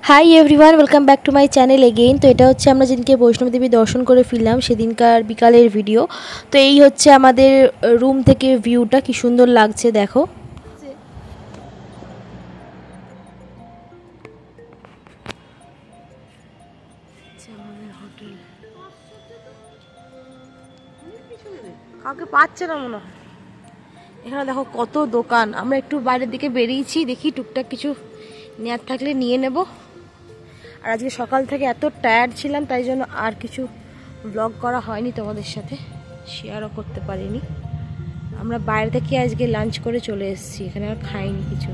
Hi everyone, welcome back to my channel again. তো এটা হচ্ছে আমরা যেদিনকে বৈষ্ণব দেবী দর্শন করে ফিরলাম সেদিনকার বিকালের ভিডিও। তো এই হচ্ছে আমাদের রুম থেকে ভিউটা, কি সুন্দর লাগছে দেখো। কাউকে পাচ্ছে না মনে হয়। এখানে দেখো কত দোকান। আমরা একটু বাইরের দিকে বেরিয়েছি, দেখি টুকটাক কিছু নেয়ার থাকলে নিয়ে নেব। আর আজকে সকাল থেকে এত টায়ার্ড ছিলাম, তাই জন্য আর কিছু ব্লগ করা হয়নি, তোমাদের সাথে শেয়ারও করতে পারিনি। আমরা বাইরে থেকে আজকে লাঞ্চ করে চলে এসেছি, এখানে আর খাইনি কিছু।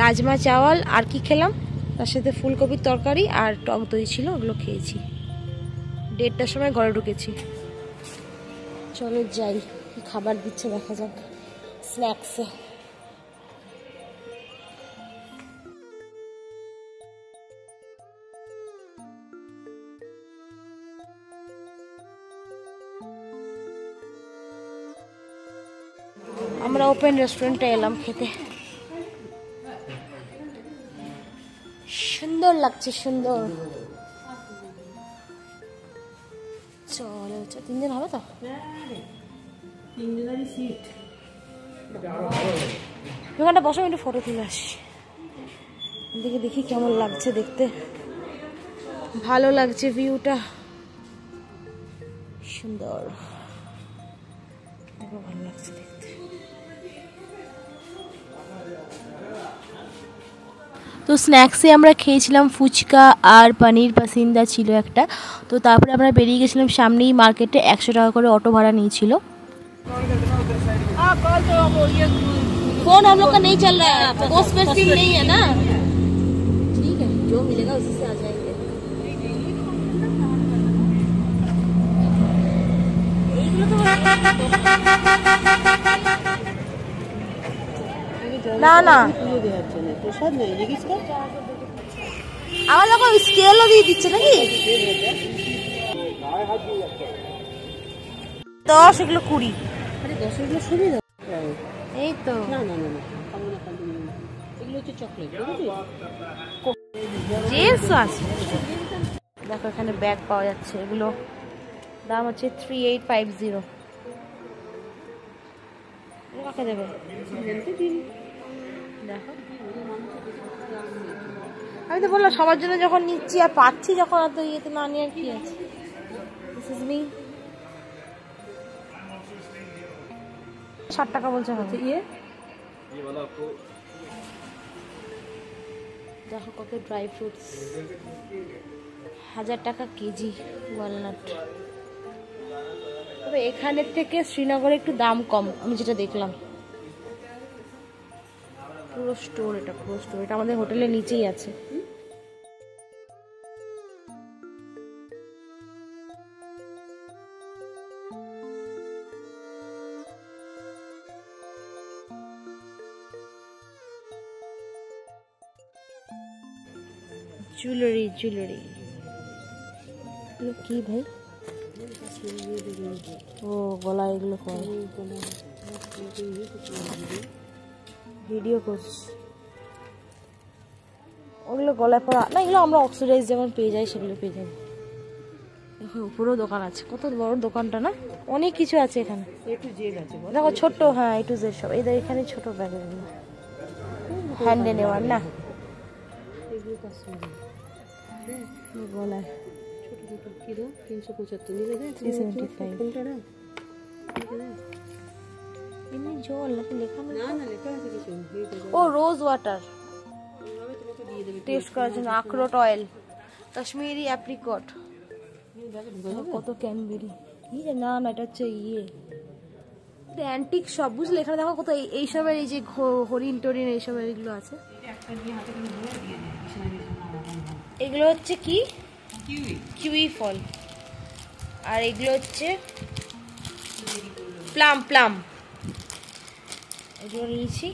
রাজমা চাওয়াল আর কি খেলাম, তার সাথে ফুলকপির তরকারি আর টক দই ছিল, ওগুলো খেয়েছি। 1:30টার সময় ঘরে ঢুকেছি। চলো যাই, কি খাবার দিচ্ছে দেখা যাক স্ন্যাক্সে। আমরা ওপেন রেস্টুরেন্টে এলাম খেতে। সুন্দর লাগছে, সুন্দর। চলো 3 জন হবে তো, 3জনেরই সিট। দোকানটা বসো, একটু ফটো তুলে আসি। দেখে দেখি কেমন লাগছে দেখতে। ভালো লাগছে ভিউটা, সুন্দর, ভালো লাগছে দেখতে। তো স্ন্যাক্সে আমরা খেয়েছিলাম ফুচকা আর পনির পাসিন্দা ছিল একটা। তো তারপরে আমরা বেরিয়ে গেছিলাম সামনেই মার্কেটে। 100 টাকা করে অটো ভাড়া নিয়েছিল। फोन हम लोग का नहीं चल रहा है, पोस्ट पे सिम नहीं है ना। ठीक है, जो मिलेगा उसी से आ जाएंगे। না না প্রসাদ নেই, দেখিস তো আমার লোক স্কেলও দিয়ে দিচ্ছে নাকি। 10 এগুলো 20। আরে 10 এগুলো সুবিধা। এই তো না না না না, খাবো না, খাবো না। এগুলো হচ্ছে চকলেট, জেমস আছে। দেখো এখানে ব্যাগ পাওয়া যাচ্ছে, এগুলো দাম হচ্ছে 3850। কাকে দেবে দেখো। আমি তো বললাম সবার জন্য যখন নিচ্ছি আর পাচ্ছি যখন, তো ইয়েতে না নিয়ে আর কি আছে। This is me. 60 টাকা বলছে হচ্ছে ইয়ে। দেখো কত ড্রাই ফ্রুটস, 1000 টাকা কেজি ওয়ালনাট। তবে এখানের থেকে শ্রীনগরে একটু দাম কম, আমি যেটা দেখলাম। পুরো স্টোর, এটা পুরো স্টোর, এটা আমাদের হোটেলের নিচেই আছে। জুয়েলারি জুয়েলারি কি ভাই? ও গলা এগুলো করে ভিডিও করছি, ওগুলো গলায় পরা না, এগুলো আমরা অক্সিডাইজ যেমন পেয়ে যাই সেগুলো পেয়ে যাবো। দেখো উপরেও দোকান আছে, কত বড় দোকানটা না, অনেক কিছু আছে এখানে। দেখো ছোট্ট, হ্যাঁ A to Z সব। এই দেখো এখানে ছোট ব্যাগের হ্যান্ডে নেওয়ার না, গলায় ছোট ছোট কিলো 375 নিলে দেয় 375। এমনি জল নাকি লেখা নেই? না না, লেখা আছে কিছু। ও রোজ ওয়াটার আমি তোমাকে দিয়ে দেব টেস্ট করার জন্য। আখরোট অয়েল, কাশ্মীরি অ্যাপ্রিকট, কত ক্যানবেরি। না না, এটা হচ্ছে ইয়ে অ্যান্টিক সব, বুঝলে? এখানে দেখো কত এইসবের, এই যে হরিণ টরিন এইসবের এগুলো আছে। এগুলো হচ্ছে কি কিউই ফল, আর এগুলো হচ্ছে প্লাম প্লাম, এগুলো নিয়েছি।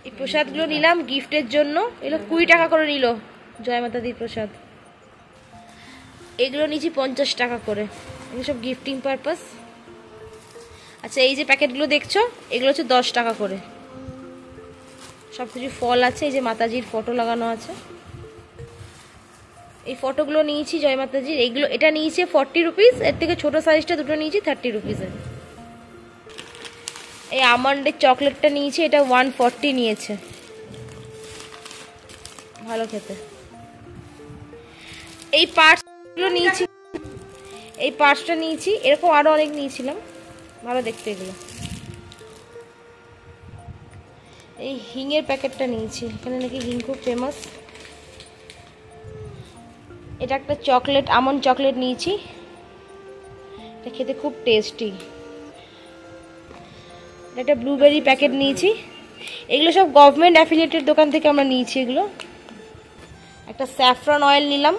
এই প্রসাদগুলো নিলাম গিফটের জন্য, এগুলো 20 টাকা করে নিল জয় মাতা দির প্রসাদ। এগুলো নিয়েছি 50 টাকা করে, এগুলো সব গিফটিং পারপাস। আচ্ছা এই যে প্যাকেটগুলো দেখছো, এগুলো হচ্ছে 10 টাকা করে। সব কিছু ফল আছে, এই যে মাতাজির ফটো লাগানো আছে। এই ফটোগুলো নিয়েছি জয় মাতাজির। এইগুলো এটা নিয়েছে 40 রুপিস, এর থেকে ছোট সাইজটা দুটো নিয়েছি 30 রুপিসের। এই আমন্ডের চকলেটটা নিয়েছি, এটা 140 নিয়েছে, ভালো খেতে। এই পার্সগুলো নিয়েছি, এই পার্সটা নিয়েছি, এরকম আরো অনেক নিয়েছিলাম, ভালো দেখতে এগুলো। এই হিঙের প্যাকেটটা নিয়েছি, এখানে নাকি হিং খুব ফেমাস। এটা একটা চকলেট, আমন্ড চকলেট নিয়েছি, এটা খেতে খুব টেস্টি। একটা ব্লুবেরি প্যাকেট নিয়েছি, এগুলো সব গভর্নমেন্ট অ্যাফিলিয়েটেড দোকান থেকে আমরা নিয়েছি এগুলো। একটা স্যাফরন অয়েল নিলাম,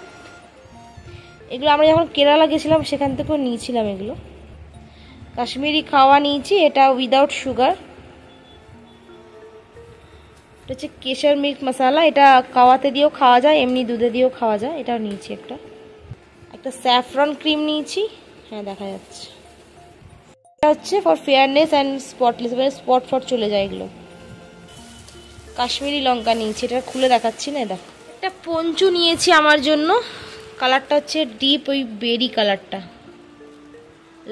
এগুলো আমরা যখন কেরালা গেছিলাম সেখান থেকেও নিয়েছিলাম এগুলো। কাশ্মীরি খাওয়া নিয়েছি, এটা উইদাউট সুগার। এটা হচ্ছে কেশর মিল্ক মশালা, এটা কাওয়াতে দিয়েও খাওয়া যায়, এমনি দুধে দিয়েও খাওয়া যায়, এটাও নিয়েছি একটা। একটা স্যাফরন ক্রিম নিয়েছি, হ্যাঁ দেখা যাচ্ছে। এটা হচ্ছে ফর ফেয়ারনেস অ্যান্ড স্পটলেস, মানে স্পট ফট চলে যায় এগুলো। কাশ্মীরি লঙ্কা নিয়েছি, এটা খুলে দেখাচ্ছি না, এটা একটা পঞ্চু নিয়েছি আমার জন্য, কালারটা হচ্ছে ডিপ ওই বেরি কালারটা,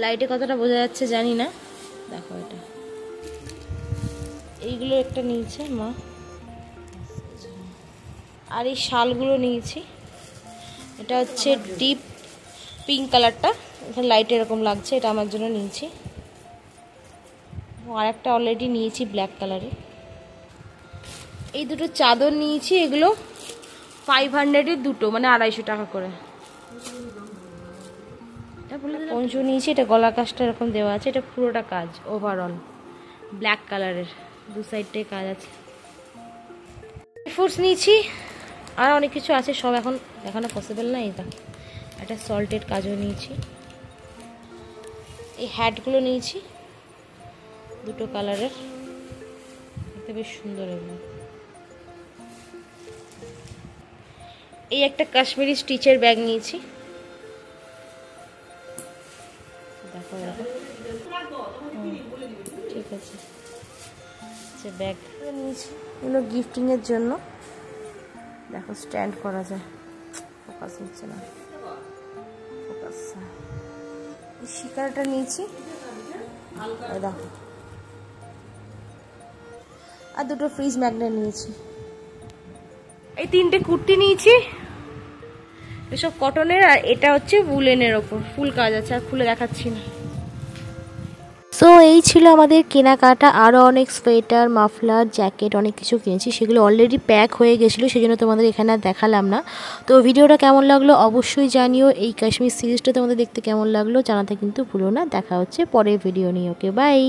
লাইটে কতটা বোঝা যাচ্ছে জানি না, দেখো এটা। এইগুলো একটা নিয়েছে মা, আর এই শালগুলো নিয়েছি, এটা হচ্ছে ডিপ পিঙ্ক কালারটা, এখানে লাইটে এরকম লাগছে, এটা আমার জন্য নিয়েছি। আর একটা অলরেডি নিয়েছি ব্ল্যাক কালারের। এই দুটো চাদর নিয়েছি, এগুলো 500-এর দুটো, মানে 250 টাকা করে। পঞ্চু নিয়েছি, এটা গলা কাজটা এরকম দেওয়া আছে, এটা পুরোটা কাজ ওভারঅল ব্ল্যাক কালারের, দু সাইডটাই কাজ আছে। ফ্রুটস নিয়েছি, আর অনেক কিছু আছে, সব এখন দেখানো পসিবল না। এটা একটা সল্টেড কাজও নিয়েছি। এই হ্যাটগুলো নিয়েছি দুটো কালারের, দেখতে বেশ সুন্দর এগুলো। এই একটা কাশ্মীরি স্টিচের ব্যাগ নিয়েছি, দেখো ঠিক আছে। আচ্ছা ব্যাগ নিয়েছি, এগুলো গিফটিংয়ের জন্য, দেখো স্ট্যান্ড করা যায়, ফোকাস হচ্ছে না, ফোকাস। এই শিকারটা নিয়েছি, দেখো। আর দুটো ফ্রিজ ম্যাগনেট নিয়েছি। এই 3টে কুর্তি নিয়েছি, এসব কটনের, আর এটা হচ্ছে উলেনের ওপর ফুল কাজ আছে, আর খুলে দেখাচ্ছি না। সো এই ছিল আমাদের কেনাকাটা, আরও অনেক সোয়েটার, মাফলার, জ্যাকেট অনেক কিছু কিনেছি, সেগুলো অলরেডি প্যাক হয়ে গেছিলো, সেজন্য তোমাদের এখানে আর দেখালাম না। তো ভিডিওটা কেমন লাগলো অবশ্যই জানিও, এই কাশ্মীর সিরিজটা তোমাদের দেখতে কেমন লাগলো জানাতে কিন্তু ভুলো না। দেখা হচ্ছে পরের ভিডিও নিয়ে, ওকে বাই।